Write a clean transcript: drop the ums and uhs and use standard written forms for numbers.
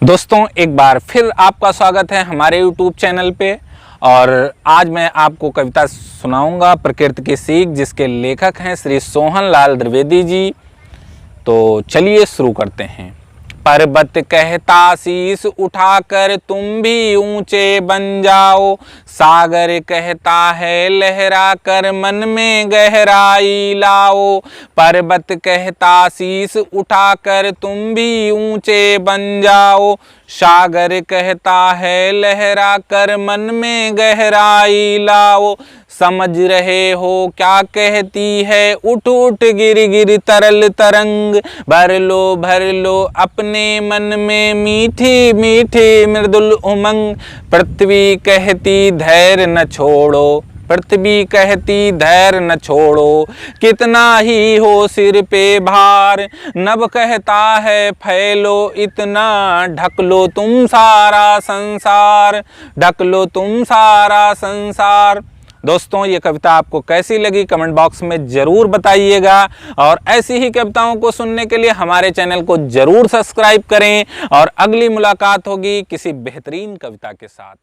दोस्तों एक बार फिर आपका स्वागत है हमारे YouTube चैनल पे। और आज मैं आपको कविता सुनाऊंगा प्रकृति की सीख, जिसके लेखक हैं श्री सोहन लाल द्विवेदी जी। तो चलिए शुरू करते हैं। पर्वत कहता शीश उठाकर तुम भी ऊंचे बन जाओ, सागर कहता है लहरा कर मन में गहराई लाओ। पर्वत कहता शीश उठाकर तुम भी ऊंचे बन जाओ, सागर कहता है लहरा कर मन में गहराई लाओ। समझ रहे हो क्या कहती है उठ उठ गिर गिर तरल तरंग, भर लो अपने मन में मीठी मीठी मृदुल उमंग। पृथ्वी कहती धैर्य न छोड़ो, पृथ्वी कहती धैर्य न छोड़ो, कितना ही हो सिर पे भार। नभ कहता है फैलो इतना, ढक लो तुम सारा संसार, ढक लो तुम सारा संसार। दोस्तों ये कविता आपको कैसी लगी कमेंट बॉक्स में ज़रूर बताइएगा, और ऐसी ही कविताओं को सुनने के लिए हमारे चैनल को ज़रूर सब्सक्राइब करें। और अगली मुलाकात होगी किसी बेहतरीन कविता के साथ।